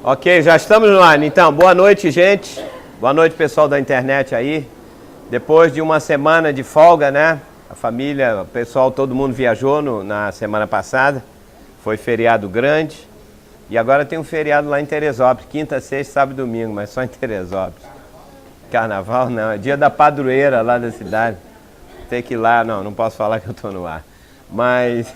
Ok, já estamos no ar. Então, boa noite, gente. Boa noite, pessoal da internet aí. Depois de uma semana de folga, né? A família, o pessoal, todo mundo viajou na semana passada. Foi feriado grande. E agora tem um feriado lá em Teresópolis. Quinta, sexta, sábado e domingo, mas só em Teresópolis. Carnaval não, é dia da padroeira lá da cidade. Tem que ir lá, não posso falar que eu tô no ar. Mas...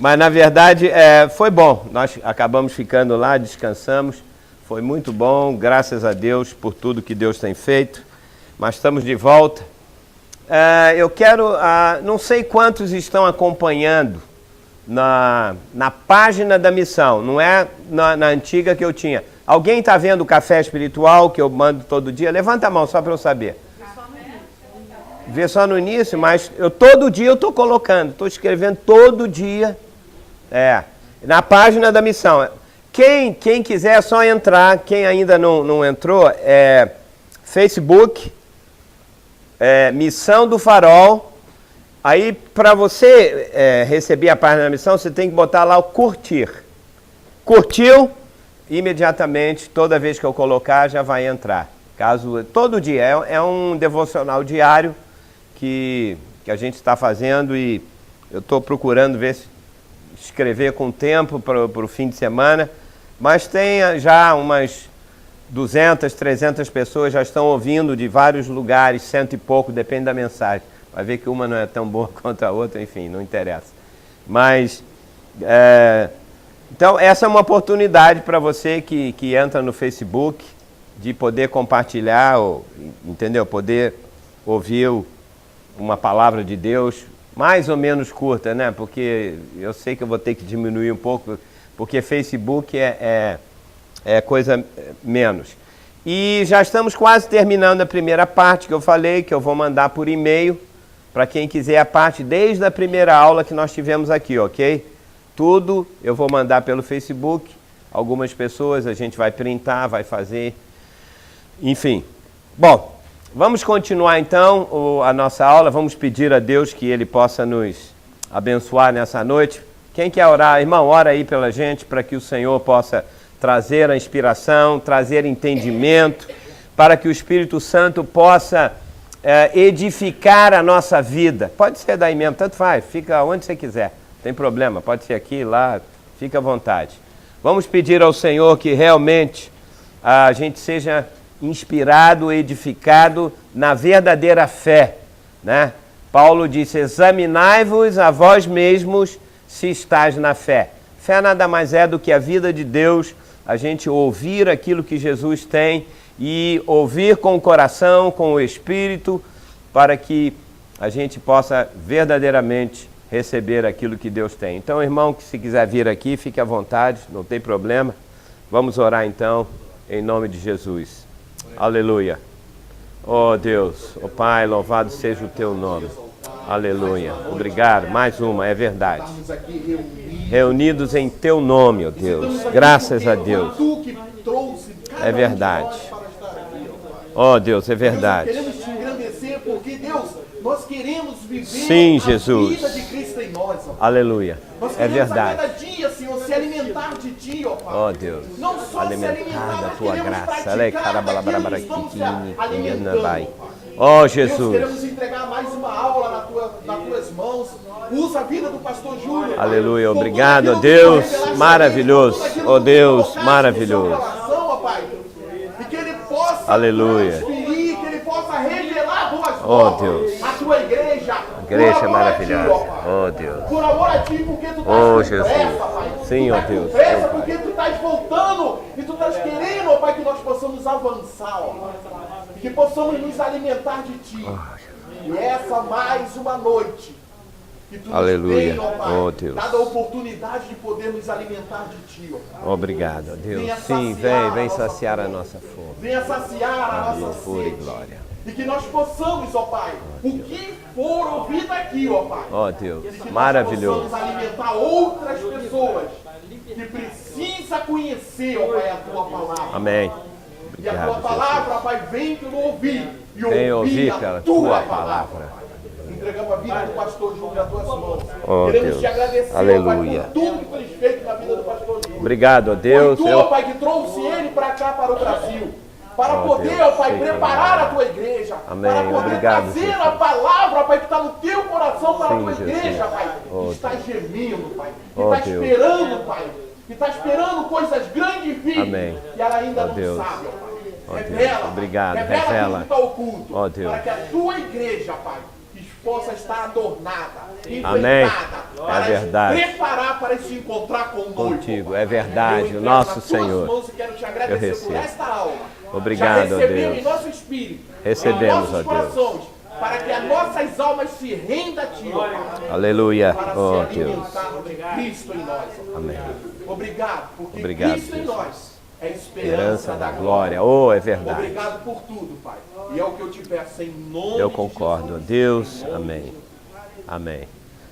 Mas, na verdade, foi bom. Nós acabamos ficando lá, descansamos. Foi muito bom, graças a Deus por tudo que Deus tem feito. Mas estamos de volta. Eu quero... não sei quantos estão acompanhando na página da missão. Não é na antiga que eu tinha. Alguém está vendo o Café Espiritual que eu mando todo dia? Levanta a mão só para eu saber. Vê só no início, mas todo dia eu estou colocando. Estou escrevendo todo dia. Na página da missão. Quem quiser é só entrar, quem ainda não entrou, Facebook, Missão do Farol. Aí, para você receber a página da missão, você tem que botar lá o curtir. Curtiu, imediatamente, toda vez que eu colocar, já vai entrar. Todo dia, é um devocional diário que a gente está fazendo e eu estou procurando ver se escrever com tempo para o fim de semana, mas tem já umas 200, 300 pessoas já estão ouvindo de vários lugares, 100 e pouco, depende da mensagem. Vai ver que uma não é tão boa quanto a outra, enfim, não interessa. Mas, então, essa é uma oportunidade para você que entra no Facebook, de poder compartilhar, entendeu? Poder ouvir uma palavra de Deus, mais ou menos curta, né? Porque eu sei que eu vou ter que diminuir um pouco, porque Facebook é coisa menos. E já estamos quase terminando a primeira parte que eu falei, que eu vou mandar por e-mail, para quem quiser a parte desde a primeira aula que nós tivemos aqui, ok? Tudo eu vou mandar pelo Facebook, algumas pessoas a gente vai printar, vai fazer, enfim. Bom, vamos continuar então a nossa aula, vamos pedir a Deus que Ele possa nos abençoar nessa noite. Quem quer orar, irmão, ora aí pela gente, para que o Senhor possa trazer a inspiração, trazer entendimento, para que o Espírito Santo possa edificar a nossa vida. Pode ser daí mesmo, tanto faz, fica onde você quiser, não tem problema, pode ser aqui, lá, fica à vontade. Vamos pedir ao Senhor que realmente a gente seja inspirado, edificado na verdadeira fé, né? Paulo disse, examinai-vos a vós mesmos se estáis na fé. Fé nada mais é do que a vida de Deus, a gente ouvir aquilo que Jesus tem e ouvir com o coração, com o Espírito, para que a gente possa verdadeiramente receber aquilo que Deus tem. Então, irmão, que se quiser vir aqui, fique à vontade, não tem problema. Vamos orar então, em nome de Jesus. Aleluia. Oh Deus, oh Pai, louvado seja o teu nome. Aleluia. Obrigado. Mais uma, é verdade. Reunidos em teu nome, ó Deus. Graças a Deus. É verdade. Oh Deus, é verdade. Queremos te engrandecer porque, Deus, nós queremos viver sim, Jesus. A vida de Cristo em nós, ó. Aleluia. Nós é verdade. Cada dia, Senhor, se alimentar de Ti, ó Pai. Oh Deus. Não só alimentar da tua graça. Oh Jesus. Deus, queremos entregar mais uma aula nas tuas mãos. Usa a vida do pastor Júlio. Aleluia. Obrigado, Deus. Maravilhoso. Oh Deus, maravilhoso. E que ele possa aleluia. Transferir, que ele possa revelar a tua oh Deus. A tua igreja. Igreja maravilhosa. Oh Deus. Por amor a Ti, porque Tu estás Jesus. Pressa, Pai. Sim, ó Deus. Pressa, porque Tu estás voltando e Tu estás querendo, ó Pai, que nós possamos avançar, ó Pai. E que possamos nos alimentar de Ti. E essa mais uma noite que Tu aleluia. nos tem, ó Pai, oh Deus. dada a oportunidade de poder nos alimentar de Ti, ó Pai. Obrigado, Deus. Sim, vem saciar a nossa fome. Venha saciar a nossa sede. Glória. E que nós possamos, ó Pai, o que for ouvido aqui, ó Pai. Ó Deus, que maravilhoso. Nós possamos alimentar outras pessoas que precisam conhecer, ó Pai, a Tua palavra. Amém. Obrigado, e a Tua palavra, Jesus. Pai, vem pelo ouvir. E vem ouvir pela Tua palavra. Entregamos a vida do pastor Júlio nas Tuas mãos. Oh, queremos Deus. Te agradecer, aleluia. Pai, por tudo que Tu tens feito na vida do pastor Júlio. Obrigado, ó Deus. Foi tu, ó Pai, que trouxe ele para cá, para o Brasil. Para poder, ó Pai, preparar a tua igreja. Amém. Para poder Obrigado, trazer Jesus. a palavra, Pai, que está no teu coração para a tua Jesus. igreja, Pai. Oh, Que está gemendo, Pai. Que Oh, está Deus. esperando, Pai. Que está esperando coisas grandes vir. Amém. E ela ainda Oh, não Deus. sabe, ó Pai. Oh, Deus. Revela. Obrigado, Revela revela. tudo que está oculto. Oh, Deus. Para que a tua igreja, Pai, possa estar adornada, Amém. enfeitada, para verdade. se preparar para se encontrar com o noivo. Contigo, Pai. é verdade, Eu o entrego nosso nas tuas Senhor. mãos e quero te Eu agradecer recebo. por esta aula. Obrigado, Já ó recebemos Deus. em nosso espírito, Recebemos, em ó nossos Deus. corações, para que as nossas almas se rendam a Ti, ó Pai, Aleluia. para Oh, se Deus. alimentar de Cristo em nós. Ó Pai. Amém. Obrigado, porque Obrigado, Cristo em Jesus. nós é a Esperança da glória. Oh, é verdade. Obrigado por tudo, Pai. E é o que eu te peço em nome Eu de concordo, ó Jesus. Deus. Amém. Amém.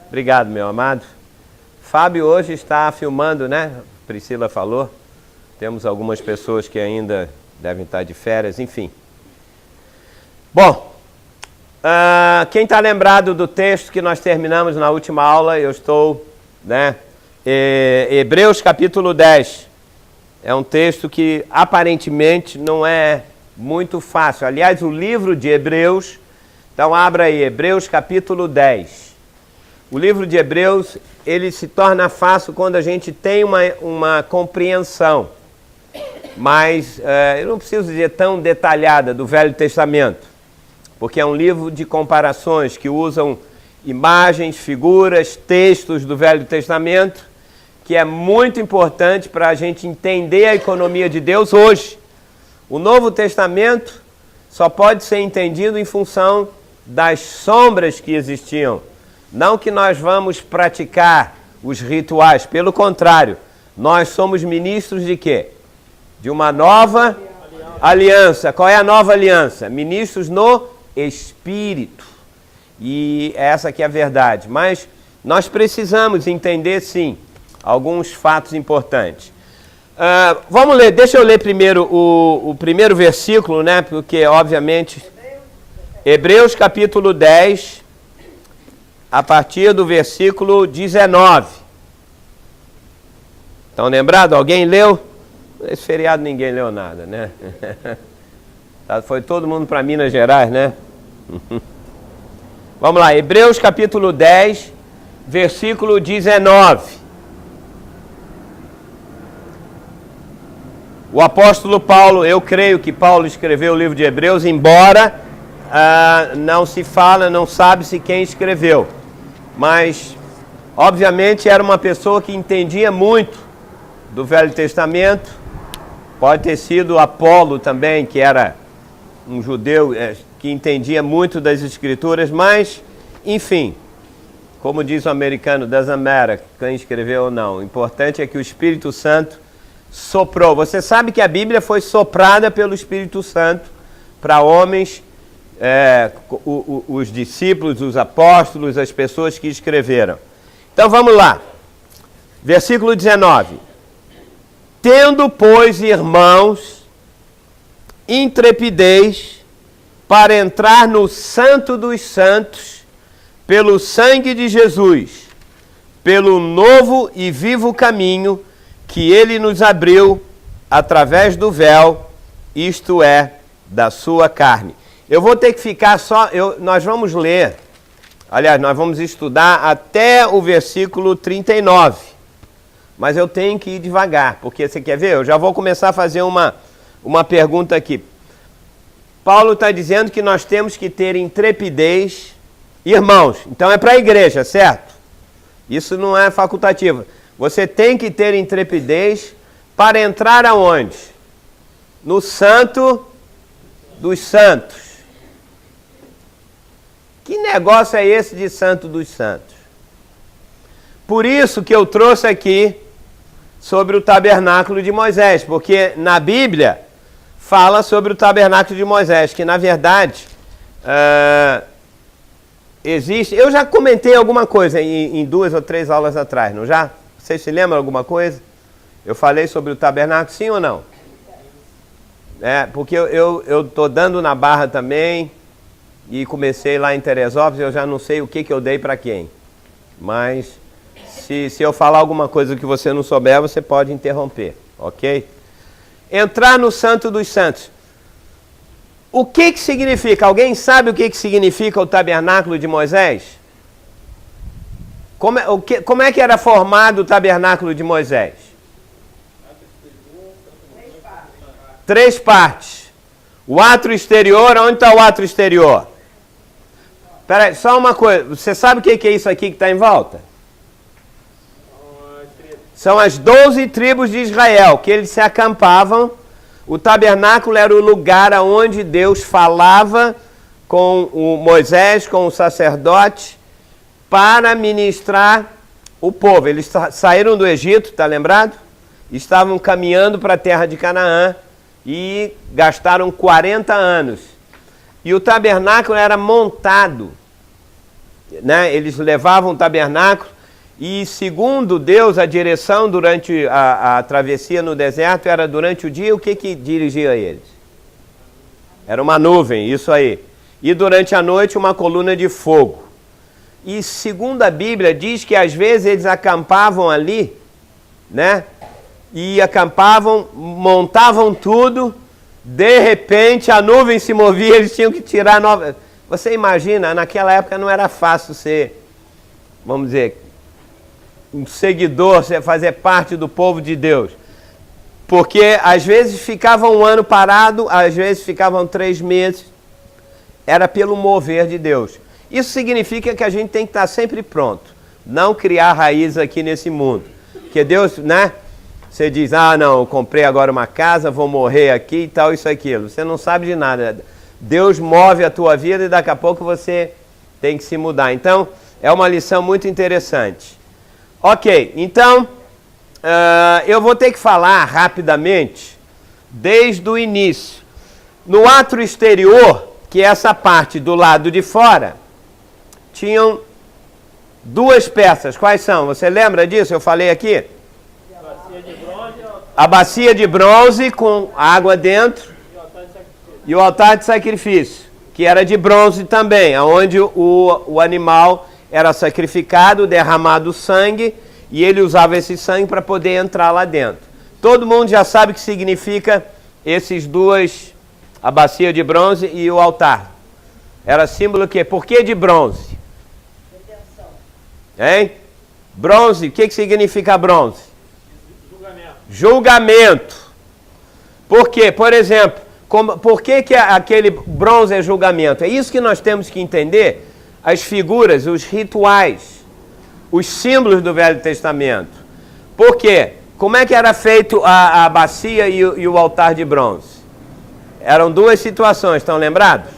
Obrigado, meu amado. Fábio hoje está filmando, né? Priscila falou. Temos algumas pessoas que ainda devem estar de férias, enfim. Bom, quem está lembrado do texto que nós terminamos na última aula, eu estou, né? Hebreus capítulo 10. É um texto que aparentemente não é muito fácil. Aliás, o livro de Hebreus, então abra aí, Hebreus capítulo 10. O livro de Hebreus, ele se torna fácil quando a gente tem uma compreensão, mas eu não preciso dizer tão detalhada do Velho Testamento, porque é um livro de comparações que usam imagens, figuras, textos do Velho Testamento, que é muito importante para a gente entender a economia de Deus hoje. O Novo Testamento só pode ser entendido em função das sombras que existiam. Não que nós vamos praticar os rituais, pelo contrário, nós somos ministros de quê? De uma nova aliança. Qual é a nova aliança? Ministros no Espírito. E essa que é a verdade. Mas nós precisamos entender, sim, alguns fatos importantes. Vamos ler, deixa eu ler primeiro o primeiro versículo, né? Porque, obviamente, Hebreus capítulo 10, a partir do versículo 19. Estão lembrados? Alguém leu? Esse feriado ninguém leu nada, né? Foi todo mundo para Minas Gerais, né? Vamos lá, Hebreus capítulo 10, versículo 19. O apóstolo Paulo, eu creio que Paulo escreveu o livro de Hebreus, embora não se fala, não sabe-se quem escreveu. Mas, obviamente, era uma pessoa que entendia muito do Velho Testamento. Pode ter sido Apolo também, que era um judeu que entendia muito das Escrituras, mas, enfim, como diz o americano, doesn't matter quem escreveu ou não. O importante é que o Espírito Santo soprou. Você sabe que a Bíblia foi soprada pelo Espírito Santo para homens, os discípulos, os apóstolos, as pessoas que escreveram. Então vamos lá. Versículo 19. Tendo, pois, irmãos, intrepidez para entrar no Santo dos Santos, pelo sangue de Jesus, pelo novo e vivo caminho que ele nos abriu através do véu, isto é, da sua carne. Eu vou ter que ficar só, nós vamos ler, aliás, nós vamos estudar até o versículo 39, mas eu tenho que ir devagar, porque você quer ver? Eu já vou começar a fazer uma pergunta aqui. Paulo está dizendo que nós temos que ter intrepidez, irmãos, então é para a igreja, certo? Isso não é facultativo. Você tem que ter intrepidez para entrar aonde? No Santo dos Santos. Que negócio é esse de Santo dos Santos? Por isso que eu trouxe aqui sobre o tabernáculo de Moisés, porque na Bíblia fala sobre o tabernáculo de Moisés, que na verdade existe. Eu já comentei alguma coisa em 2 ou 3 aulas atrás, não já? Vocês se lembram alguma coisa? Eu falei sobre o tabernáculo, sim ou não? Porque eu estou dando na Barra também, e comecei lá em Teresópolis, eu já não sei o que eu dei para quem. Mas Se eu falar alguma coisa que você não souber, você pode interromper, ok? Entrar no Santo dos Santos. O que significa? Alguém sabe o que significa o tabernáculo de Moisés? Como é que era formado o tabernáculo de Moisés? 3 partes. O átrio exterior, onde está o átrio exterior? Espera aí, só uma coisa. Você sabe o que é isso aqui que está em volta? São as 12 tribos de Israel, que eles se acampavam. O tabernáculo era o lugar onde Deus falava com o Moisés, com o sacerdote, para ministrar o povo. Eles saíram do Egito, está lembrado? Estavam caminhando para a terra de Canaã e gastaram 40 anos. E o tabernáculo era montado, né? Eles levavam o tabernáculo e, segundo Deus, a direção durante a travessia no deserto era durante o dia. O que dirigia eles? Era uma nuvem, isso aí. E durante a noite uma coluna de fogo. E segundo a Bíblia diz que às vezes eles acampavam ali, né? E acampavam, montavam tudo, de repente a nuvem se movia, eles tinham que tirar nova. Você imagina, naquela época não era fácil ser, vamos dizer, um seguidor, você fazer parte do povo de Deus. Porque às vezes ficava um ano parado, às vezes ficavam 3 meses. Era pelo mover de Deus. Isso significa que a gente tem que estar sempre pronto. Não criar raiz aqui nesse mundo. Porque Deus, né? Você diz, não, eu comprei agora uma casa, vou morrer aqui e tal, isso, aquilo. Você não sabe de nada. Deus move a tua vida e daqui a pouco você tem que se mudar. Então, é uma lição muito interessante. Ok, então, eu vou ter que falar rapidamente, desde o início. No átrio exterior, que é essa parte do lado de fora, tinham 2 peças. Quais são? Você lembra disso? Eu falei aqui? A bacia de bronze com água dentro e o altar de sacrifício, que era de bronze também, onde o animal era sacrificado, derramado sangue, e ele usava esse sangue para poder entrar lá dentro. Todo mundo já sabe o que significa esses 2, a bacia de bronze e o altar. Era símbolo o quê? Por que de bronze? Redenção. Hein? Bronze, o que significa bronze? Julgamento. Por quê? Por exemplo, por que aquele bronze é julgamento? É isso que nós temos que entender, as figuras, os rituais, os símbolos do Velho Testamento. Por quê? Como é que era feito a bacia e o altar de bronze? Eram 2 situações, estão lembrados?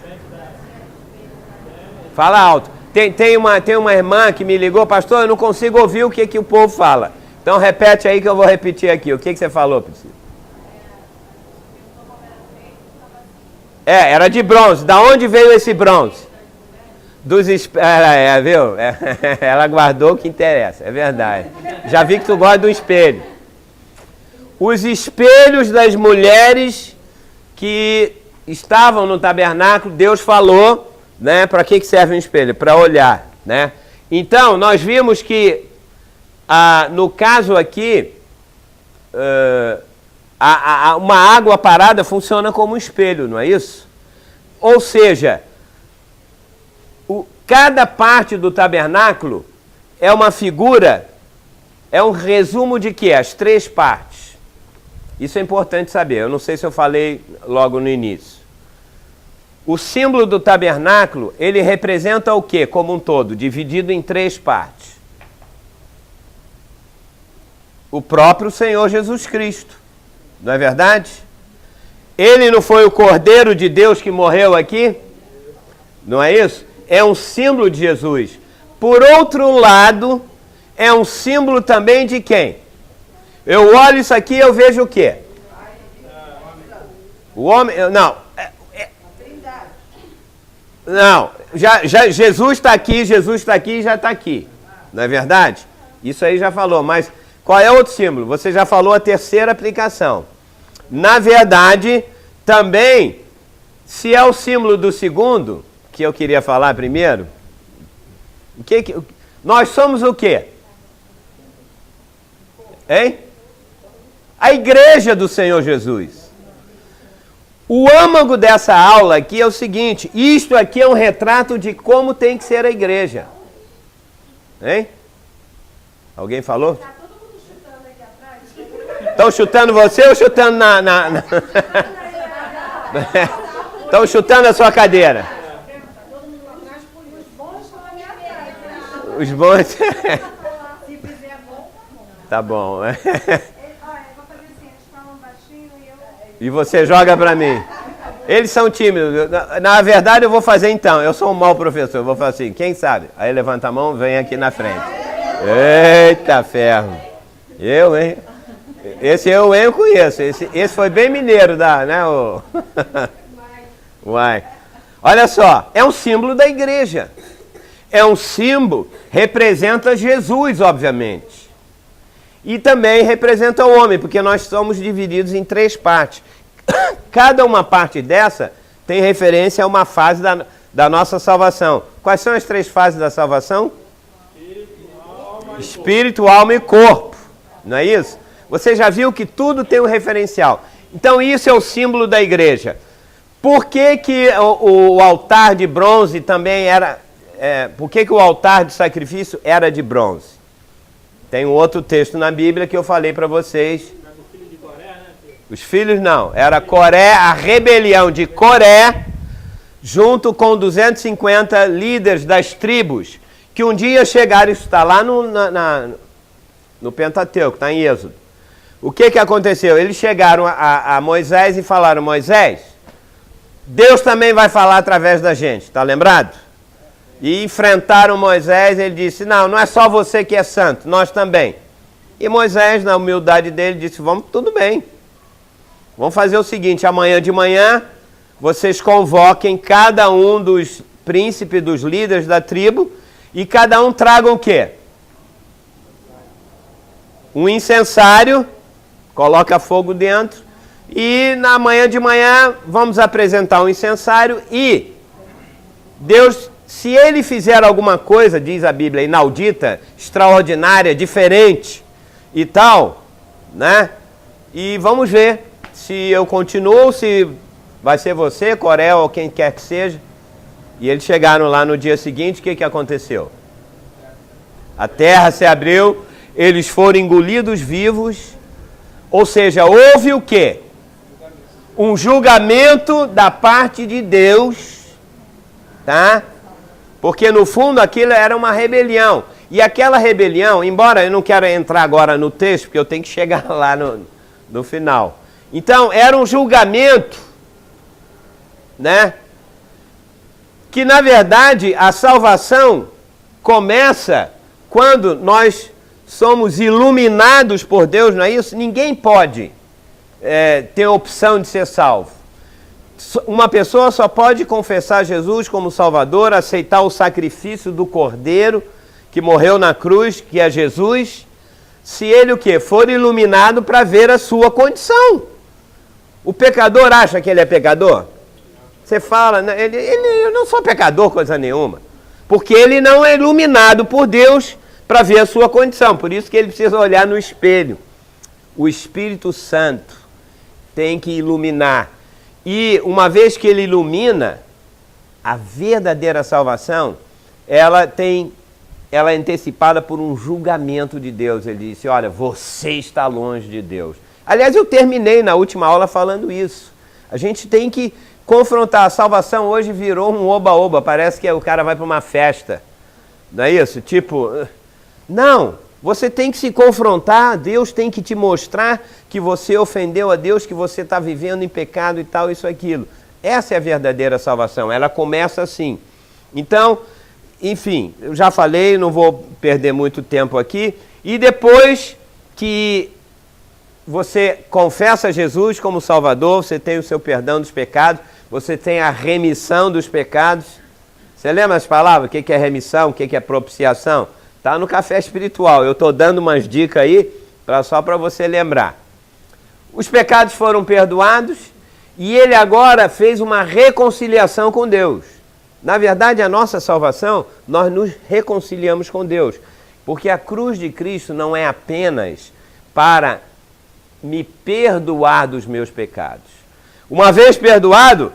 Fala alto. Tem uma irmã que me ligou, pastor, eu não consigo ouvir o que o povo fala. Então repete aí que eu vou repetir aqui. O que você falou, Priscila? Era de bronze. Da onde veio esse bronze? Viu? Ela guardou o que interessa, é verdade. Já vi que tu gosta do espelho. Os espelhos das mulheres que estavam no tabernáculo, Deus falou, né? Para que serve um espelho? Para olhar, né? Então, nós vimos que no caso aqui, uma água parada funciona como um espelho, não é isso? Ou seja, cada parte do tabernáculo é uma figura, é um resumo de quê? As 3 partes. Isso é importante saber, eu não sei se eu falei logo no início. O símbolo do tabernáculo, ele representa o quê? Como um todo, dividido em 3 partes. O próprio Senhor Jesus Cristo, não é verdade? Ele não foi o Cordeiro de Deus que morreu aqui? Não é isso? É um símbolo de Jesus. Por outro lado, é um símbolo também de quem? Eu olho isso aqui e eu vejo o quê? O homem... Não. Não. Jesus está aqui e já está aqui. Não é verdade? Isso aí já falou, mas... Qual é outro símbolo? Você já falou a terceira aplicação. Na verdade, também, se é o símbolo do segundo, que eu queria falar primeiro, nós somos o quê? Hein? A igreja do Senhor Jesus. O âmago dessa aula aqui é o seguinte, isto aqui é um retrato de como tem que ser a igreja. Hein? Alguém falou? Tá todo mundo chutando aqui atrás. Estão chutando você ou chutando Estão chutando a sua cadeira? Os bons. Se fizer bom, tá bom. Olha, eu vou fazer assim, eles falam baixinho e você joga pra mim. Eles são tímidos. Na verdade, eu vou fazer então. Eu sou um mau professor. Eu vou fazer assim, quem sabe? Aí levanta a mão, vem aqui na frente. Eita ferro. Eu, hein? Esse eu conheço. Esse foi bem mineiro, né? Uai. Olha só, é um símbolo da igreja. É um símbolo, representa Jesus, obviamente. E também representa o homem, porque nós somos divididos em 3 partes. Cada uma parte dessa tem referência a uma fase da nossa salvação. Quais são as 3 fases da salvação? Espírito, alma e corpo. Não é isso? Você já viu que tudo tem um referencial. Então isso é o símbolo da igreja. Por que o altar de bronze também era... por que o altar de sacrifício era de bronze? Tem um outro texto na Bíblia que eu falei para vocês. Os filhos não. Era Coré, a rebelião de Coré, junto com 250 líderes das tribos, que um dia chegaram, isso está lá no Pentateuco, está em Êxodo. O que aconteceu? Eles chegaram a Moisés e falaram, Moisés, Deus também vai falar através da gente, está lembrado? E enfrentaram Moisés, ele disse, não é só você que é santo, nós também. E Moisés, na humildade dele, disse, vamos, tudo bem. Vamos fazer o seguinte, amanhã de manhã, vocês convoquem cada um dos príncipes, dos líderes da tribo, e cada um traga o quê? Um incensário, coloca fogo dentro, e na manhã de manhã vamos apresentar um incensário e Deus, se ele fizer alguma coisa, diz a Bíblia, inaudita, extraordinária, diferente e tal, né? E vamos ver se eu continuo, se vai ser você, Coré ou quem quer que seja. E eles chegaram lá no dia seguinte, o que aconteceu? A terra se abriu, eles foram engolidos vivos, ou seja, houve o quê? Um julgamento da parte de Deus, tá? Porque no fundo aquilo era uma rebelião. E aquela rebelião, embora eu não quero entrar agora no texto, porque eu tenho que chegar lá no final. Então, era um julgamento, né? Que na verdade a salvação começa quando nós somos iluminados por Deus, não é isso? Ninguém pode ter a opção de ser salvo. Uma pessoa só pode confessar Jesus como Salvador, aceitar o sacrifício do Cordeiro que morreu na cruz, que é Jesus, se ele o quê? For iluminado para ver a sua condição. O pecador acha que ele é pecador? Você fala, eu não sou pecador, coisa nenhuma. Porque ele não é iluminado por Deus para ver a sua condição. Por isso que ele precisa olhar no espelho. O Espírito Santo tem que iluminar. E uma vez que ele ilumina, a verdadeira salvação, ela é antecipada por um julgamento de Deus. Ele disse, olha, você está longe de Deus. Aliás, eu terminei na última aula falando isso. A gente tem que confrontar. A salvação hoje virou um oba-oba. Parece que o cara vai para uma festa. Não é isso? Tipo, não. Você tem que se confrontar. Deus tem que te mostrar que você ofendeu a Deus, que você está vivendo em pecado e tal, isso, aquilo. Essa é a verdadeira salvação. Ela começa assim. Então, enfim, eu já falei, não vou perder muito tempo aqui. E depois que você confessa Jesus como Salvador, você tem o seu perdão dos pecados, você tem a remissão dos pecados. Você lembra as palavras? O que é remissão? O que é propiciação? Está no café espiritual. Eu estou dando umas dicas aí, só para você lembrar. Os pecados foram perdoados e ele agora fez uma reconciliação com Deus. Na verdade, a nossa salvação, nós nos reconciliamos com Deus. Porque a cruz de Cristo não é apenas para me perdoar dos meus pecados. Uma vez perdoado,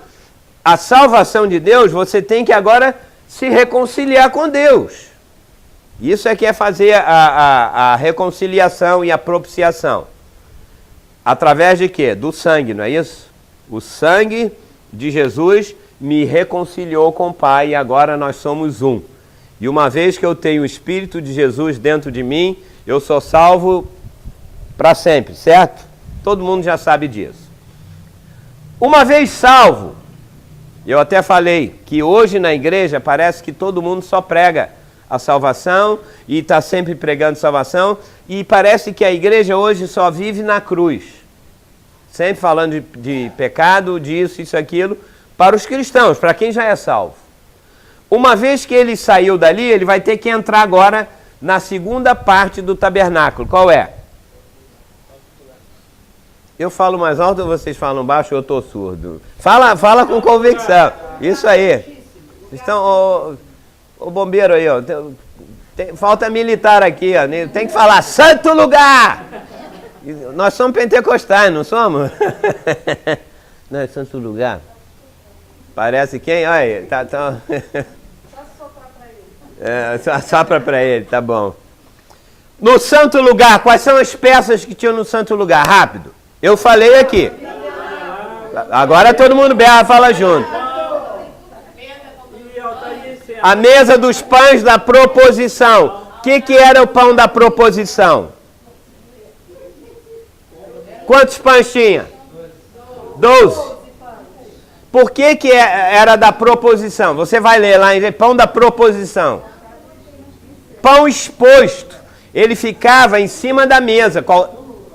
a salvação de Deus, você tem que agora se reconciliar com Deus. Isso é que é fazer a reconciliação e a propiciação. Através de quê? Do sangue, não é isso? O sangue de Jesus me reconciliou com o Pai e agora nós somos um. E uma vez que eu tenho o Espírito de Jesus dentro de mim, eu sou salvo para sempre, certo? Todo mundo já sabe disso. Uma vez salvo, eu até falei que hoje na igreja parece que todo mundo só prega a salvação e está sempre pregando salvação e parece que a igreja hoje só vive na cruz. Sempre falando de pecado, disso, isso, aquilo, para os cristãos, para quem já é salvo. Uma vez que ele saiu dali, ele vai ter que entrar agora na segunda parte do tabernáculo. Qual é? Eu falo mais alto ou vocês falam baixo ou eu estou surdo? Fala com convicção. Isso aí. Então, o bombeiro aí, ó. Falta militar aqui, ó. Tem que falar santo lugar. Nós somos pentecostais, não somos? Não é santo lugar? Parece quem? Olha, tá. Só sopra pra ele. Só sopra pra ele, tá bom. No santo lugar, quais são as peças que tinham no santo lugar? Rápido. Eu falei aqui. Agora todo mundo fala junto. A mesa dos pães da proposição. O que era o pão da proposição? Quantos pães tinha? 12. Por que era da proposição? Você vai ler lá em pão da proposição. Pão exposto. Ele ficava em cima da mesa.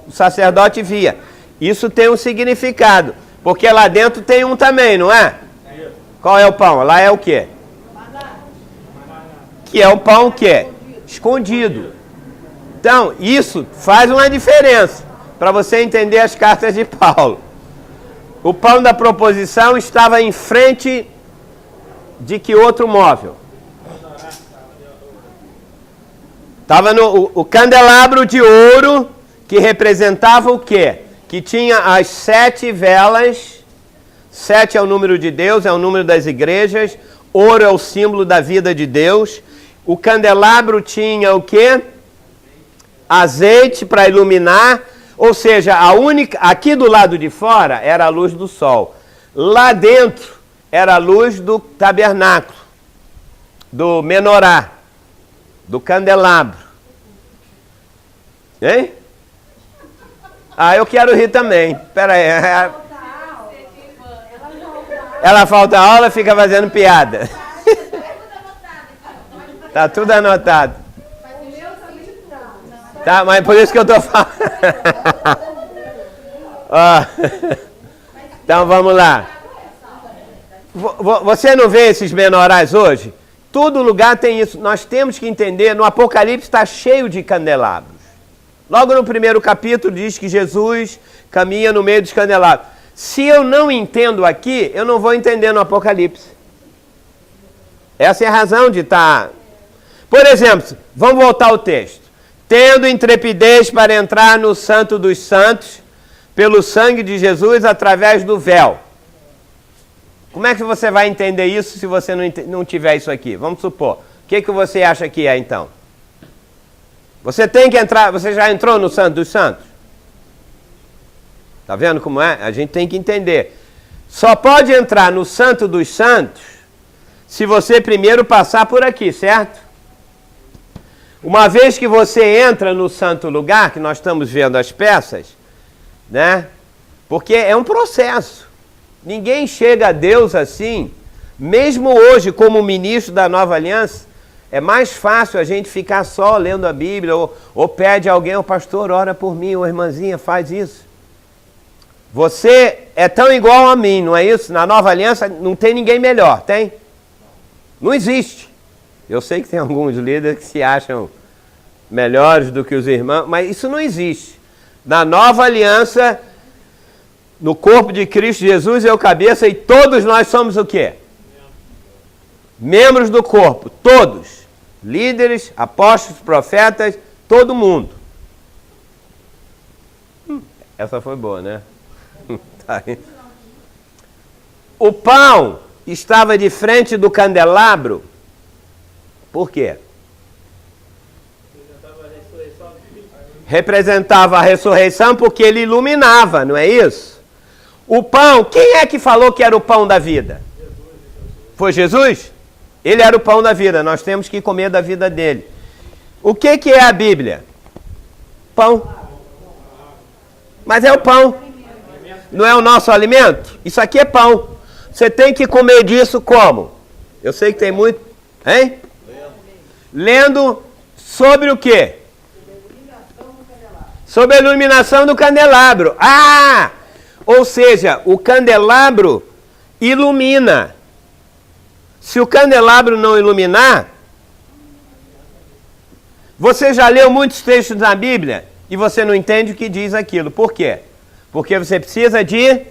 O sacerdote via. Isso tem um significado. Porque lá dentro tem um também, não é? Qual é o pão? Lá é o quê? Que é o pão o quê? Escondido. Então, isso faz uma diferença. Para você entender as cartas de Paulo. O pão da proposição estava em frente de que outro móvel? Estava o candelabro de ouro, que representava o quê? Que tinha as 7 velas. 7 é o número de Deus, é o número das igrejas. Ouro é o símbolo da vida de Deus. O candelabro tinha o quê? Azeite para iluminar. Ou seja, aqui do lado de fora era a luz do sol. Lá dentro era a luz do tabernáculo, do menorá, do candelabro. Hein? Eu quero rir também. Espera aí. Ela falta aula, fica fazendo piada. Tá tudo anotado. Tá, mas por isso que eu estou falando. Então vamos lá. Você não vê esses menorais hoje? Todo lugar tem isso. Nós temos que entender, no Apocalipse está cheio de candelabros. Logo no primeiro capítulo diz que Jesus caminha no meio dos candelabros. Se eu não entendo aqui, eu não vou entender no Apocalipse. Essa é a razão de estar... Por exemplo, vamos voltar ao texto. Tendo intrepidez para entrar no Santo dos Santos, pelo sangue de Jesus, através do véu. Como é que você vai entender isso se você não tiver isso aqui? Vamos supor. O que você acha que é, então? Você tem que entrar... Você já entrou no Santo dos Santos? Tá vendo como é? A gente tem que entender. Só pode entrar no Santo dos Santos se você primeiro passar por aqui, certo? Uma vez que você entra no santo lugar, que nós estamos vendo as peças, né? Porque é um processo. Ninguém chega a Deus assim. Mesmo hoje, como ministro da Nova Aliança, é mais fácil a gente ficar só lendo a Bíblia, ou pede a alguém, o pastor, ora por mim, ou irmãzinha, faz isso. Você é tão igual a mim, não é isso? Na Nova Aliança não tem ninguém melhor, tem? Não existe. Eu sei que tem alguns líderes que se acham melhores do que os irmãos, mas isso não existe. Na Nova Aliança, no corpo de Cristo Jesus é o cabeça e todos nós somos o quê? Membros do corpo, todos. Líderes, apóstolos, profetas, todo mundo. Essa foi boa, né? Tá aí. O pão estava de frente do candelabro. Por quê? Representava a ressurreição porque ele iluminava, não é isso? O pão, quem é que falou que era o pão da vida? Foi Jesus? Ele era o pão da vida, nós temos que comer da vida dele. O que é a Bíblia? Pão. Mas é o pão. Não é o nosso alimento? Isso aqui é pão. Você tem que comer disso como? Eu sei que tem muito... Hein? Lendo sobre o quê? Sobre a iluminação do candelabro. Ah! Ou seja, o candelabro ilumina. Se o candelabro não iluminar... Você já leu muitos textos na Bíblia e você não entende o que diz aquilo. Por quê? Porque você precisa de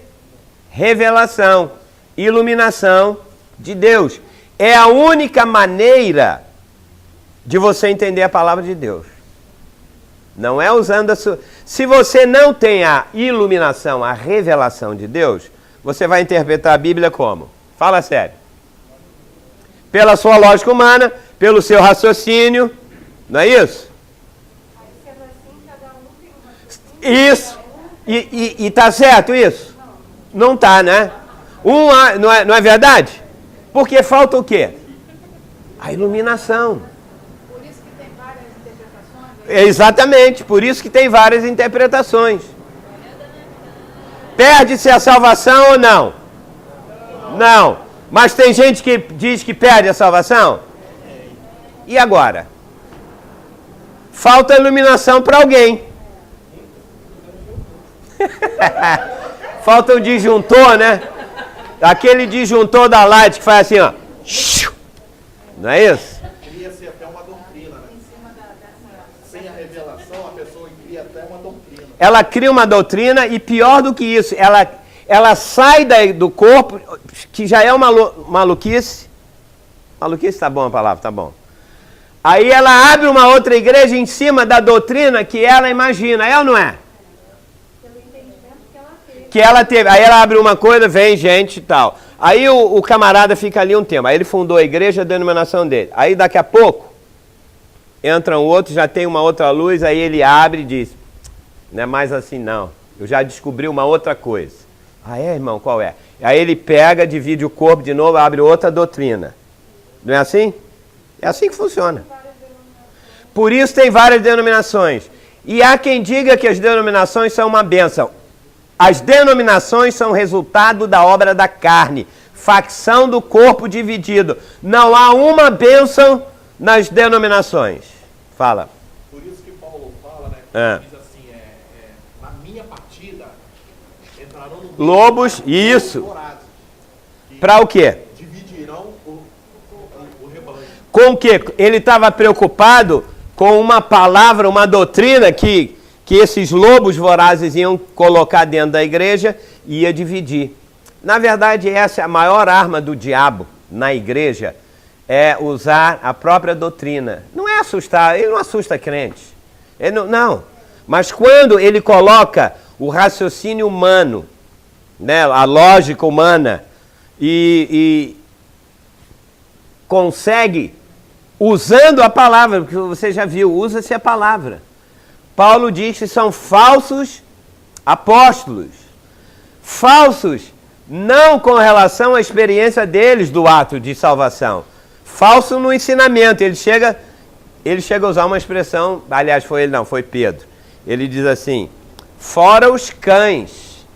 revelação, iluminação de Deus. É a única maneira de você entender a palavra de Deus. Não é usando a sua... Se você não tem a iluminação, a revelação de Deus, você vai interpretar a Bíblia como? Fala sério. Pela sua lógica humana, pelo seu raciocínio, não é isso? Isso. E tá certo isso? Não tá, né? Não é verdade? Porque falta o quê? A iluminação. Por isso que tem várias interpretações? Exatamente, por isso que tem várias interpretações. Perde-se a salvação ou não? Não. Mas tem gente que diz que perde a salvação? E agora? Falta iluminação para alguém. Falta o disjuntor, né? Aquele disjuntor da Light que faz assim, ó. Não é isso? Cria-se até uma doutrina, né? Sem a revelação, a pessoa cria até uma doutrina. Ela cria uma doutrina e pior do que isso, ela sai do corpo, que já é uma maluquice. Maluquice tá bom a palavra, tá bom. Aí ela abre uma outra igreja em cima da doutrina que ela imagina, é ou não é? Pelo entendimento que ela teve. Que ela teve. Aí ela abre uma coisa, vem gente e tal. Aí o camarada fica ali um tempo. Aí ele fundou a igreja, a denominação dele. Aí daqui a pouco, entra um outro, já tem uma outra luz, aí ele abre e diz, não é mais assim não. Eu já descobri uma outra coisa. Ah é, irmão, qual é? Aí ele pega, divide o corpo de novo, abre outra doutrina. Não é assim? É assim que funciona. Por isso tem várias denominações. E há quem diga que as denominações são uma bênção. As denominações são resultado da obra da carne, facção do corpo dividido. Não há uma bênção nas denominações. Fala. Por isso que Paulo fala, né? Diz assim, na minha partida entrarão no lobos, isso. Para o quê? Dividirão o rebanho. Com o quê? Ele estava preocupado com uma palavra, uma doutrina que esses lobos vorazes iam colocar dentro da igreja e ia dividir. Na verdade, essa é a maior arma do diabo na igreja, é usar a própria doutrina. Não é assustar, ele não assusta crente. Ele não. Mas quando ele coloca o raciocínio humano, né, a lógica humana, e consegue, usando a palavra, porque você já viu, usa-se a palavra. Paulo diz que são falsos apóstolos. Falsos não com relação à experiência deles do ato de salvação. Falso no ensinamento. Ele chega a usar uma expressão, aliás, foi ele não, foi Pedro. Ele diz assim, fora os cães.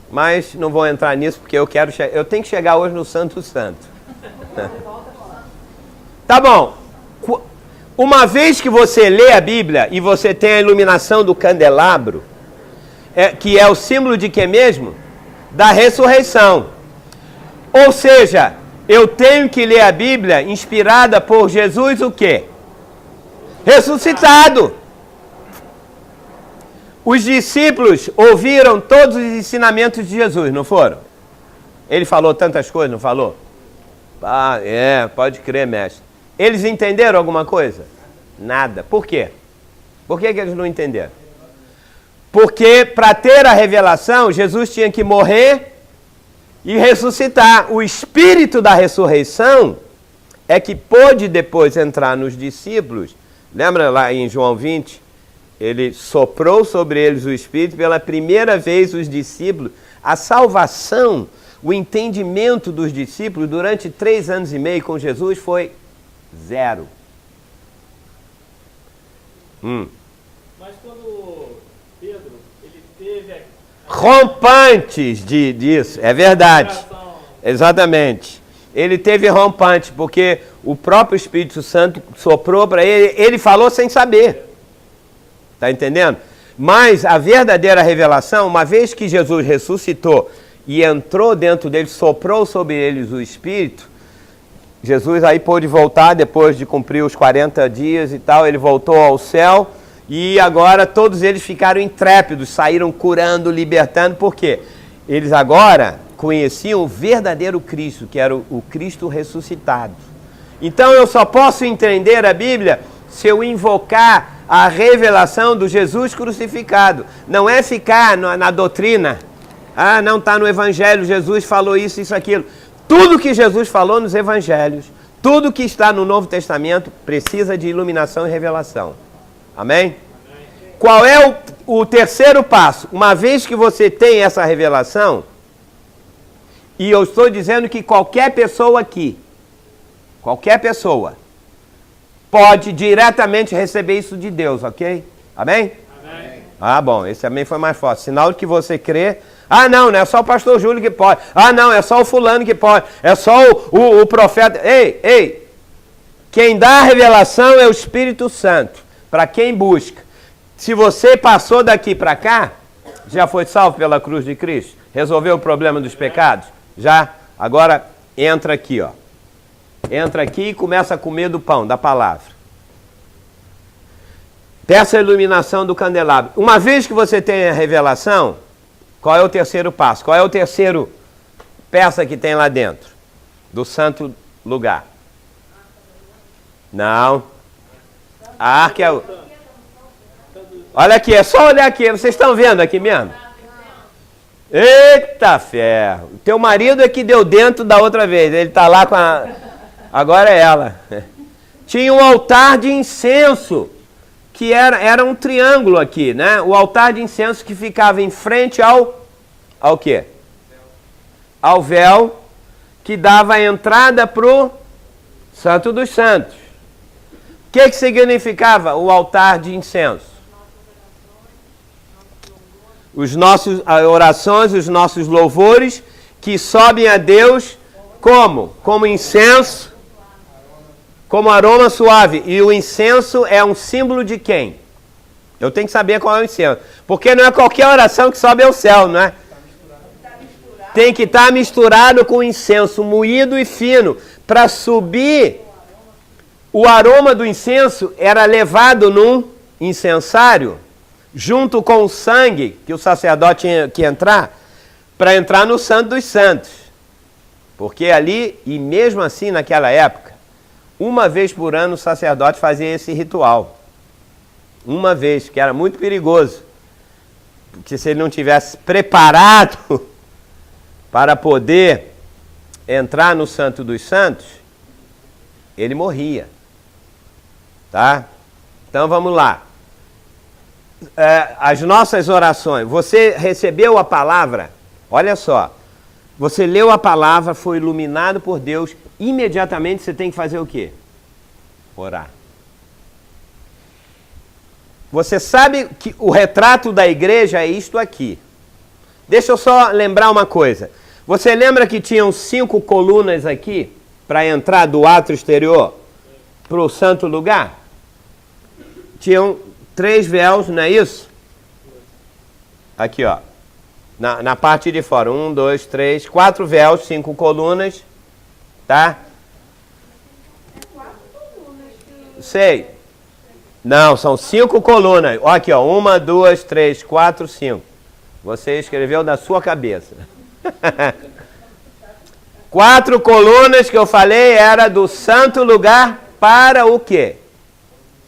Mas não vou entrar nisso porque eu tenho que chegar hoje no Santo Santo. Tá bom. Uma vez que você lê a Bíblia e você tem a iluminação do candelabro, que é o símbolo de quê mesmo? Da ressurreição. Ou seja, eu tenho que ler a Bíblia inspirada por Jesus o quê? Ressuscitado. Os discípulos ouviram todos os ensinamentos de Jesus, não foram? Ele falou tantas coisas, não falou? Ah, pode crer, mestre. Eles entenderam alguma coisa? Nada. Por quê? Por que eles não entenderam? Porque para ter a revelação, Jesus tinha que morrer e ressuscitar. O espírito da ressurreição é que pôde depois entrar nos discípulos. Lembra lá em João 20? Ele soprou sobre eles o espírito, pela primeira vez os discípulos. A salvação, o entendimento dos discípulos durante 3 anos e meio com Jesus foi 0. Mas quando Pedro, ele teve rompantes disso, é verdade. Exatamente. Ele teve rompante, porque o próprio Espírito Santo soprou para ele, ele falou sem saber. Está entendendo? Mas a verdadeira revelação, uma vez que Jesus ressuscitou e entrou dentro deles, soprou sobre eles o Espírito, Jesus aí pôde voltar depois de cumprir os 40 dias e tal, ele voltou ao céu e agora todos eles ficaram intrépidos, saíram curando, libertando, por quê? Eles agora conheciam o verdadeiro Cristo, que era o Cristo ressuscitado. Então eu só posso entender a Bíblia se eu invocar a revelação do Jesus crucificado. Não é ficar na doutrina. Ah, não está no Evangelho, Jesus falou isso, isso, aquilo. Tudo que Jesus falou nos Evangelhos, tudo que está no Novo Testamento, precisa de iluminação e revelação. Amém? Qual é o terceiro passo? Uma vez que você tem essa revelação, e eu estou dizendo que qualquer pessoa aqui, qualquer pessoa, pode diretamente receber isso de Deus, ok? Amém? Amém. Ah, bom, esse também foi mais forte. Sinal de que você crê. Ah, não é só o pastor Júlio que pode. Ah, não, é só o fulano que pode. É só o profeta. Ei! Quem dá a revelação é o Espírito Santo. Para quem busca. Se você passou daqui para cá, já foi salvo pela cruz de Cristo? Resolveu o problema dos pecados? Já? Agora entra aqui, ó. Entra aqui e começa a comer do pão, da palavra. Peça a iluminação do candelabro. Uma vez que você tem a revelação, qual é o terceiro passo? Qual é o terceiro peça que tem lá dentro? Do santo lugar. Não. A arca é o... Olha aqui, é só olhar aqui. Vocês estão vendo aqui mesmo? Eita ferro. Teu marido é que deu dentro da outra vez. Ele está lá com a... Agora é ela. Tinha um altar de incenso, que era um triângulo aqui, né? O altar de incenso que ficava em frente ao quê? Ao véu, que dava a entrada para o Santo dos Santos. O que significava o altar de incenso? Os nossos orações, os nossos louvores, que sobem a Deus como? Como incenso, como aroma suave. E o incenso é um símbolo de quem? Eu tenho que saber qual é o incenso. Porque não é qualquer oração que sobe ao céu, não é? Tem que estar misturado com incenso moído e fino. Para subir, o aroma do incenso era levado num incensário, junto com o sangue, que o sacerdote tinha que entrar, para entrar no Santo dos Santos. Porque ali, e mesmo assim naquela época, uma vez por ano o sacerdote fazia esse ritual. Uma vez, que era muito perigoso. Porque se ele não tivesse preparado para poder entrar no Santo dos Santos, ele morria. Tá? Então vamos lá. As nossas orações. Você recebeu a palavra? Olha só. Você leu a palavra, foi iluminado por Deus, imediatamente você tem que fazer o quê? Orar. Você sabe que o retrato da igreja é isto aqui. Deixa eu só lembrar uma coisa. Você lembra que tinham 5 colunas aqui para entrar do átrio exterior para o santo lugar? Tinham 3 véus, não é isso? Aqui, ó. Na parte de fora. 1, 2, 3, 4 véus, 5 colunas. Tá? Sei. Não, são 5 colunas. Ó, aqui, ó. 1, 2, 3, 4, 5. Você escreveu da sua cabeça. 4 colunas que eu falei era do santo lugar para o quê?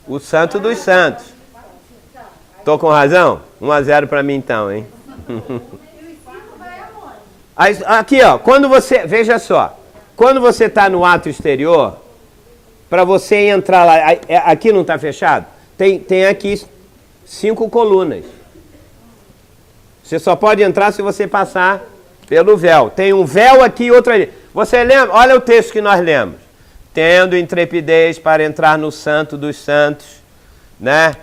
O Santo dos Santos. Tô com razão? 1-0 para mim então, hein? Aqui, ó, quando você, veja só, quando você está no ato exterior, para você entrar lá, aqui não está fechado? Tem aqui 5 colunas. Você só pode entrar se você passar pelo véu. Tem um véu aqui e outro ali. Você lembra? Olha o texto que nós lemos. Tendo intrepidez para entrar no santo dos santos, né?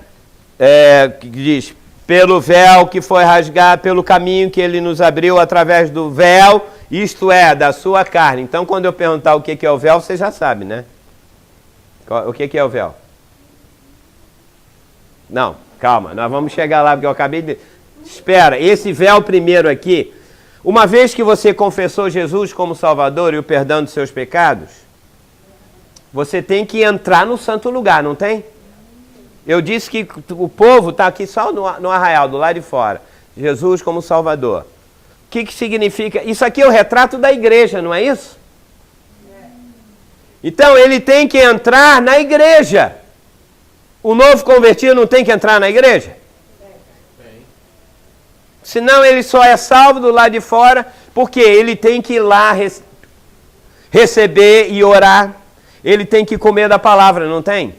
Que diz, pelo véu que foi rasgado, pelo caminho que ele nos abriu através do véu, isto é, da sua carne. Então, quando eu perguntar o que é o véu, você já sabe, né? O que é o véu? Não, calma, nós vamos chegar lá, porque eu acabei de... Espera, esse véu primeiro aqui, uma vez que você confessou Jesus como Salvador e o perdão dos seus pecados, você tem que entrar no santo lugar, não tem? Eu disse que o povo está aqui só no arraial, do lado de fora. Jesus como Salvador. O que significa? Isso aqui é o retrato da igreja, não é isso? Então ele tem que entrar na igreja. O novo convertido não tem que entrar na igreja? Senão ele só é salvo do lado de fora, porque ele tem que ir lá receber e orar. Ele tem que comer da palavra, não tem?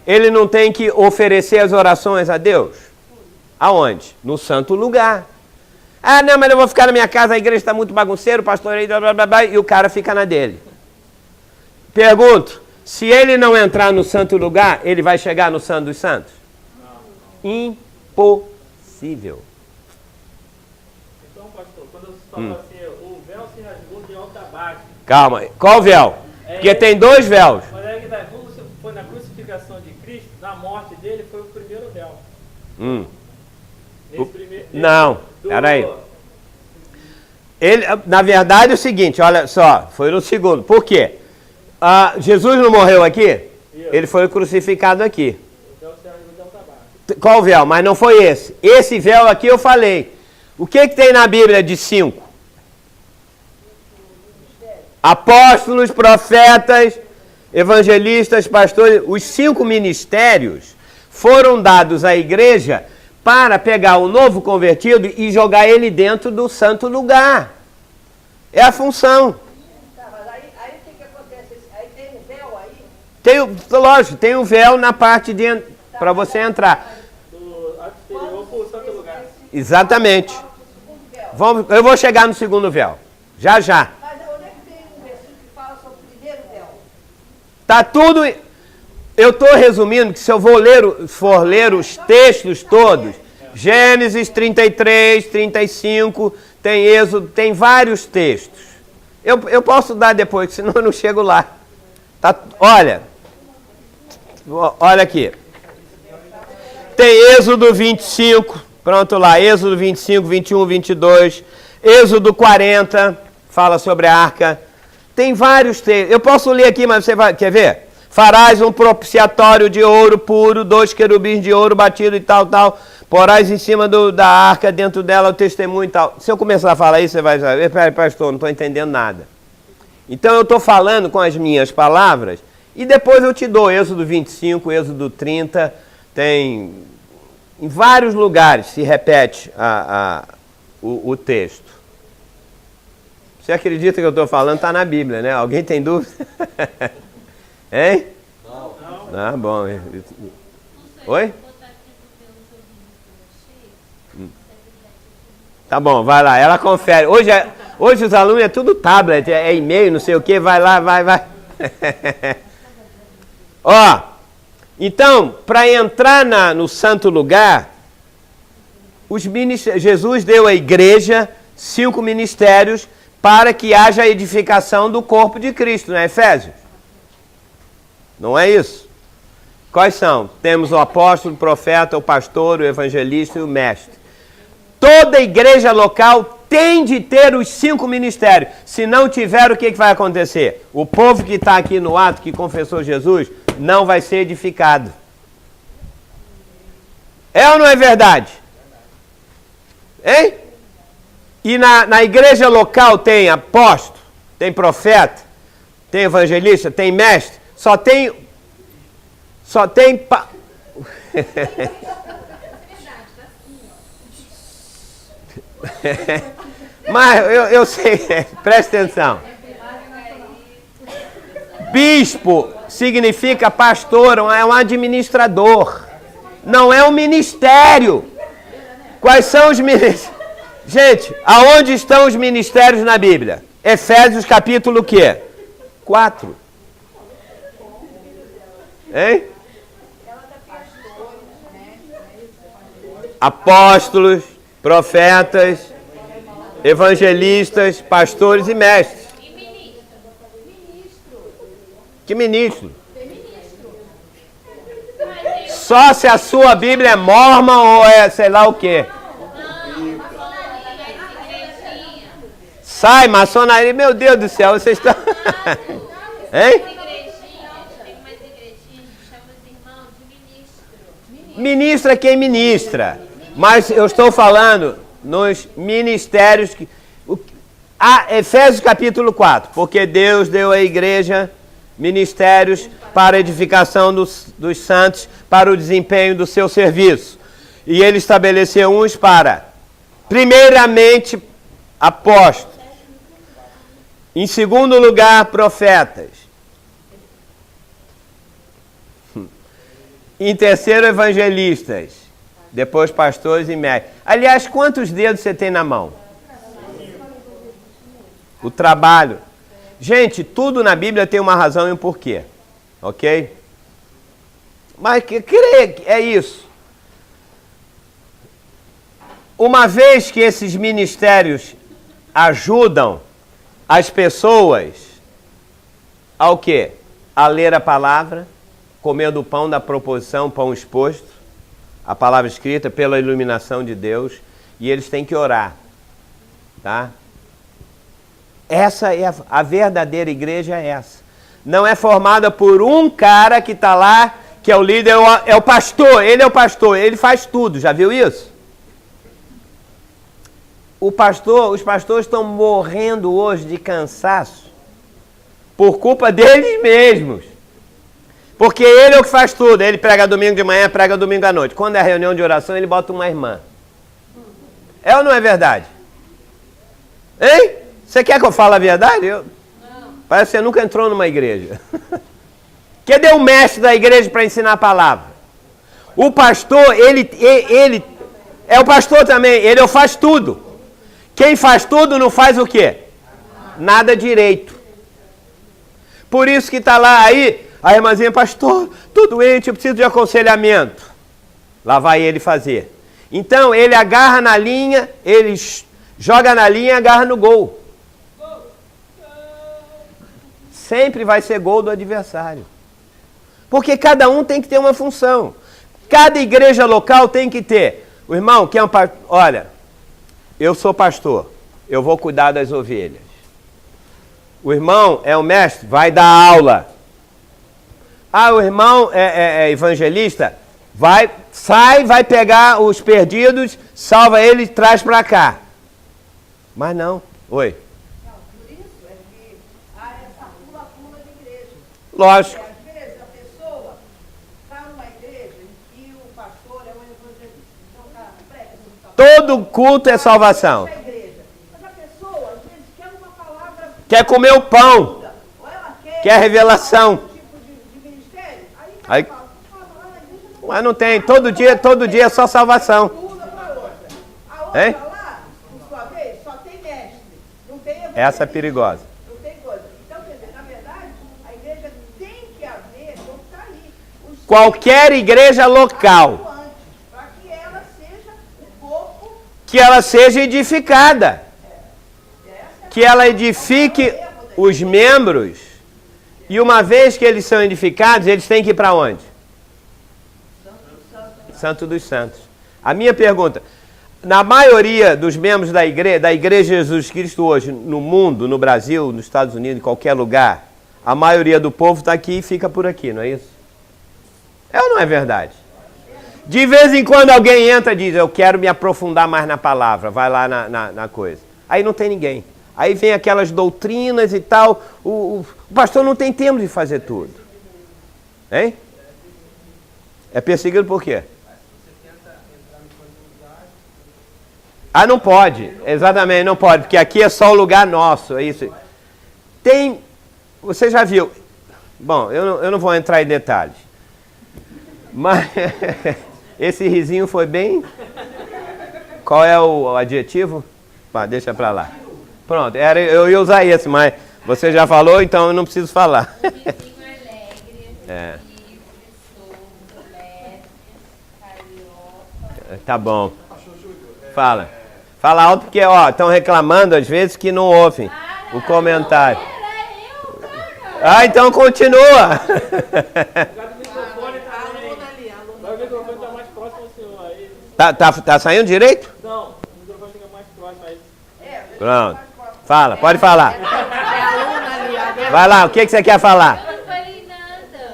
Ele não tem que oferecer as orações a Deus? Aonde? No santo lugar. Ah, não, mas eu vou ficar na minha casa, a igreja está muito bagunceira, o pastor aí, blá, blá, blá, e o cara fica na dele. Pergunto, se ele não entrar no santo lugar, ele vai chegar no santo dos santos? Não. Impossível. Então, pastor, quando eu falo assim, o véu se rasgou de alto a baixo. Calma, qual véu? Porque tem 2 véus. Mas é que quando você foi na crucificação de Cristo, na morte dele, foi o primeiro véu. Não, peraí. Na verdade é o seguinte, olha só, foi no segundo. Por quê? Jesus não morreu aqui? Ele foi crucificado aqui. Qual véu? Mas não foi esse. Esse véu aqui eu falei. O que tem na Bíblia de 5? Apóstolos, profetas, evangelistas, pastores. Os 5 ministérios foram dados à igreja para pegar o novo convertido e jogar ele dentro do santo lugar. É a função. Mas aí o que acontece? Aí tem um véu aí? Lógico, tem um véu na parte de dentro para você entrar. Do ato exterior para o santo lugar. Exatamente. Eu vou chegar no segundo véu. Já. Mas onde é que tem um versículo que fala sobre o primeiro véu? Tá tudo... Eu estou resumindo que se eu for ler os textos todos, Gênesis 33, 35, tem Êxodo, tem vários textos. Eu posso dar depois, senão eu não chego lá. Olha aqui. Tem Êxodo 25, pronto lá, Êxodo 25, 21, 22, Êxodo 40, fala sobre a arca. Tem vários textos. Eu posso ler aqui, mas você quer ver? Farás um propiciatório de ouro puro, 2 querubins de ouro batido e tal. Porás em cima da arca, dentro dela o testemunho e tal. Se eu começar a falar isso, você vai dizer, peraí, pastor, não estou entendendo nada. Então eu estou falando com as minhas palavras e depois eu te dou Êxodo 25, Êxodo 30, tem... Em vários lugares se repete o texto. Você acredita que eu estou falando? Está na Bíblia, né? Alguém tem dúvida? Hein? Não. Ah, bom. Oi? Tá bom, vai lá. Ela confere. Hoje os alunos é tudo tablet, é e-mail, não sei o que. Vai lá, vai. Ó, então, para entrar no santo lugar, Jesus deu à igreja 5 ministérios para que haja a edificação do corpo de Cristo, não é, Efésios? Não é isso? Quais são? Temos o apóstolo, o profeta, o pastor, o evangelista e o mestre. Toda igreja local tem de ter os 5 ministérios. Se não tiver, o que vai acontecer? O povo que está aqui no ato, que confessou Jesus, não vai ser edificado. É ou não é verdade? Hein? E na igreja local tem apóstolo, tem profeta, tem evangelista, tem mestre. Só tem Mas eu sei, presta atenção. Bispo significa pastor, é um administrador. Não é um ministério. Quais são os ministérios? Gente, aonde estão os ministérios na Bíblia? Efésios capítulo o quê? 4. Hein? Apóstolos, profetas, evangelistas, pastores e mestres. Que ministro? Só se a sua Bíblia é mormon ou é sei lá o quê. Sai, maçonaria, meu Deus do céu, vocês estão... Hein? Ministra é quem ministra. Mas eu estou falando nos ministérios que... Efésios capítulo 4. Porque Deus deu à igreja ministérios para a edificação dos santos, para o desempenho do seu serviço. E ele estabeleceu uns para, primeiramente, apóstolos. Em segundo lugar, profetas. Em terceiro, evangelistas. Depois, pastores e mestres. Aliás, quantos dedos você tem na mão? O trabalho. Gente, tudo na Bíblia tem uma razão e um porquê. Ok? Mas é isso. Uma vez que esses ministérios ajudam as pessoas ao quê? A ler a palavra, comer do pão da proposição, pão exposto, a palavra escrita pela iluminação de Deus, e eles têm que orar, tá? Essa é a verdadeira igreja, é essa. Não é formada por um cara que está lá, que é o líder, é o pastor, ele faz tudo, já viu isso? Os pastores estão morrendo hoje de cansaço por culpa deles mesmos. Porque ele é o que faz tudo. Ele prega domingo de manhã, prega domingo à noite. Quando é reunião de oração, ele bota uma irmã. É ou não é verdade? Hein? Você quer que eu fale a verdade? Parece que você nunca entrou numa igreja. Cadê o mestre da igreja para ensinar a palavra? O pastor, ele é o pastor também. Ele faz tudo. Quem faz tudo não faz o quê? Nada direito. Por isso que está lá aí, a irmãzinha, pastor, tô doente, eu preciso de aconselhamento. Lá vai ele fazer. Então, ele agarra na linha, ele joga na linha e agarra no gol. Sempre vai ser gol do adversário. Porque cada um tem que ter uma função. Cada igreja local tem que ter. O irmão, que é um pastor, olha, eu sou pastor, eu vou cuidar das ovelhas. O irmão é o mestre, vai dar aula. O irmão é evangelista, vai pegar os perdidos, salva ele e traz para cá. Mas não. Oi. Não, por isso é que há essa pula-pula de igreja. Lógico. Porque às vezes a pessoa está numa igreja em que o pastor é um evangelista. Então o cara prega. Todo culto é salvação. Mas a pessoa, às vezes, quer uma palavra... Quer comer o pão. Ou ela Quer revelação. um tipo de ministério. Aí, Fala, lá na igreja não mas não tem. Todo dia é só salvação. muda para outra. A outra Hein? lá, por sua vez, só tem mestre. Não tem evangelista. Essa é perigosa. Não tem coisa. Então, quer dizer, na verdade, a igreja tem que haver, como está aí, os Qualquer igreja local. antes, para que ela seja o corpo. Que ela seja edificada. Que ela edifique os membros. E uma vez que eles são edificados, eles têm que ir para onde? Santo dos Santos. A minha pergunta, na maioria dos membros da Igreja de Jesus Cristo hoje, no mundo, no Brasil, nos Estados Unidos, em qualquer lugar, a maioria do povo está aqui e fica por aqui, não é isso? É ou não é verdade? De vez em quando alguém entra e diz, eu quero me aprofundar mais na palavra, vai lá na coisa. Aí não tem ninguém. Aí vem aquelas doutrinas e tal, o pastor não tem tempo de fazer tudo. Hein? É perseguido por quê? Ah, não pode. Exatamente, não pode, porque aqui é só o lugar nosso, é isso. Tem, você já viu, bom, eu não vou entrar em detalhes, mas esse risinho foi bem, qual é o adjetivo? Deixa pra lá. Pronto, eu ia usar esse, mas você já falou, então eu não preciso falar. É. Tá bom. Fala. Fala alto porque, ó, estão reclamando às vezes que não ouvem o comentário. Ah, então continua. Tá saindo direito? Não, o microfone fica mais próximo aí. Pronto. Fala, pode falar. Vai lá, o que você quer falar? Eu não falei nada.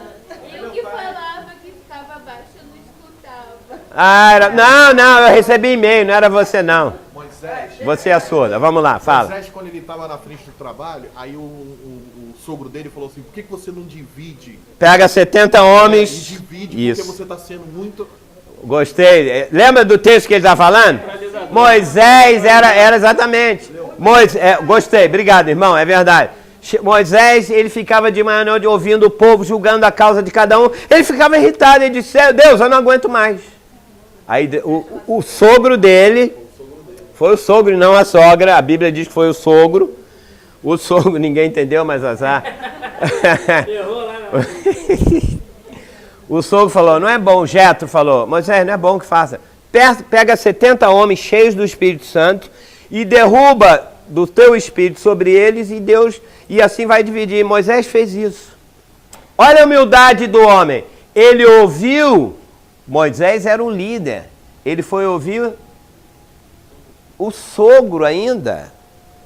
Eu que falava que ficava baixo, eu não escutava. Ah, não, eu recebi e-mail, não era você não. Moisés. Você é surda. Vamos lá, fala. Moisés, quando ele estava na frente do trabalho, aí o sogro dele falou assim, por que você não divide? Pega 70 E homens. divide, Isso. porque você está sendo muito... Gostei. Lembra do texto que ele está falando? Moisés era exatamente. Gostei, obrigado, irmão, é verdade. Moisés, ele ficava de manhã à noite ouvindo o povo, julgando a causa de cada um. Ele ficava irritado, ele disse, Deus, eu não aguento mais. Aí o sogro dele, foi o sogro e não a sogra, a Bíblia diz que foi o sogro. O sogro, ninguém entendeu, mas azar. Errou lá, O sogro falou, não é bom, Jetro falou, Moisés, não é bom que faça. Pega 70 homens cheios do Espírito Santo e derruba do teu Espírito sobre eles e Deus, e assim vai dividir. Moisés fez isso. Olha a humildade do homem. Ele ouviu, Moisés era o líder, ele foi ouvir o sogro ainda.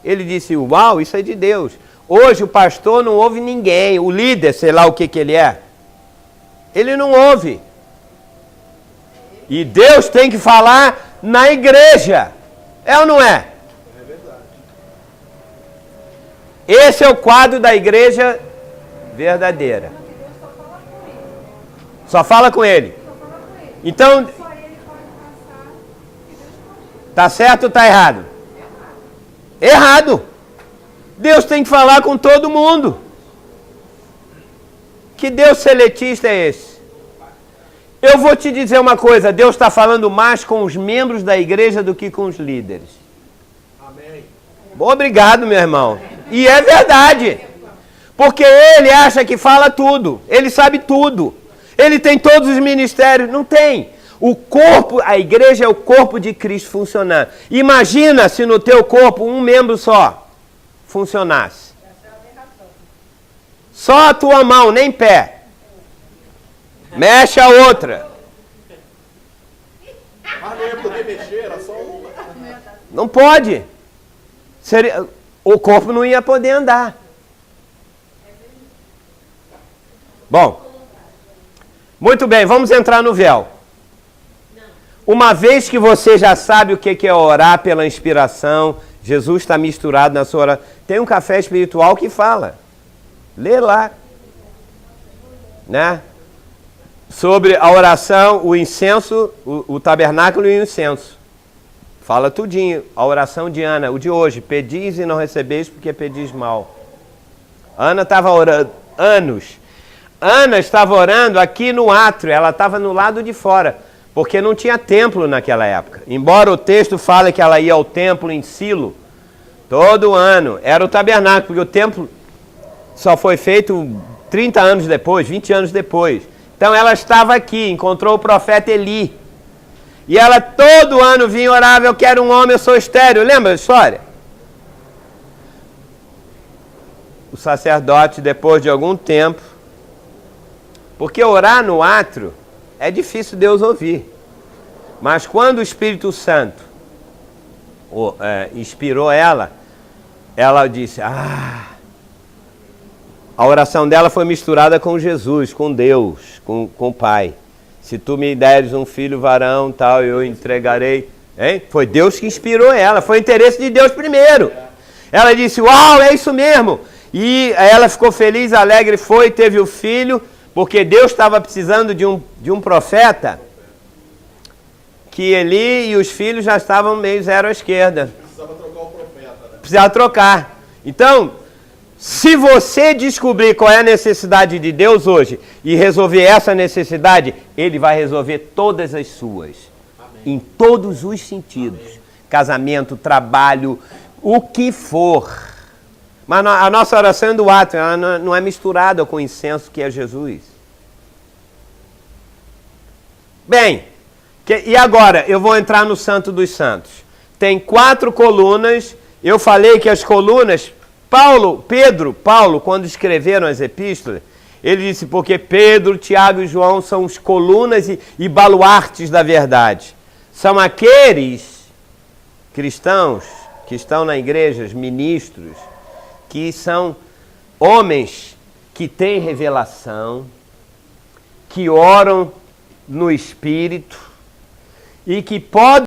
Ele disse, uau, isso é de Deus. Hoje o pastor não ouve ninguém, o líder, sei lá o que ele é. Ele não ouve. E Deus tem que falar na igreja. É ou não é? É verdade. Esse é o quadro da igreja verdadeira. Só fala com ele. Então, tá certo ou tá errado? Errado. Deus tem que falar com todo mundo. Que Deus seletista é esse? Eu vou te dizer uma coisa, Deus está falando mais com os membros da igreja do que com os líderes. Amém. Obrigado, meu irmão. E é verdade. Porque ele acha que fala tudo. Ele sabe tudo. Ele tem todos os ministérios. Não tem. O corpo, a igreja é o corpo de Cristo funcionando. Imagina se no teu corpo um membro só funcionasse. Só a tua mão, nem pé. Mexe a outra. Mas não ia poder mexer, era só uma. Não pode. O corpo não ia poder andar. Bom. Muito bem, vamos entrar no véu. Uma vez que você já sabe o que é orar pela inspiração, Jesus está misturado na sua oração. Tem um café espiritual que fala. Lê lá. Né? Sobre a oração, o incenso, o tabernáculo e o incenso. Fala tudinho. A oração de Ana, o de hoje. Pedis e não recebeis porque pedis mal. Ana estava orando anos. Ana estava orando aqui no átrio. Ela estava no lado de fora. Porque não tinha templo naquela época. Embora o texto fale que ela ia ao templo em Silo. Todo ano. Era o tabernáculo. Porque o templo só foi feito 30 anos depois, 20 anos depois. Então ela estava aqui, encontrou o profeta Eli. E ela todo ano vinha e orava, eu quero um homem, eu sou estéril. Lembra a história? O sacerdote, depois de algum tempo, porque orar no átrio é difícil Deus ouvir. Mas quando o Espírito Santo inspirou ela disse, a oração dela foi misturada com Jesus, com Deus, com o Pai. Se tu me deres um filho varão, tal, eu entregarei. Hein? Foi Deus que inspirou ela, foi interesse de Deus primeiro. Ela disse, uau, é isso mesmo. E ela ficou feliz, alegre, teve o filho, Porque Deus estava precisando de um profeta que Eli e os filhos já estavam meio zero à esquerda. Precisava trocar o profeta, né? Precisava trocar. Então, se você descobrir qual é a necessidade de Deus hoje e resolver essa necessidade, Ele vai resolver todas as suas. Amém. Em todos os sentidos. Amém. Casamento, trabalho, o que for. Mas a nossa oração é do ato, ela não é misturada com o incenso que é Jesus. Bem, e agora eu vou entrar no Santo dos Santos. Tem 4 colunas. Eu falei que as colunas, Paulo, quando escreveram as epístolas, ele disse, porque Pedro, Tiago e João são os colunas e baluartes da verdade. São aqueles cristãos que estão na igreja, os ministros, que são homens que têm revelação, que oram no Espírito e que podem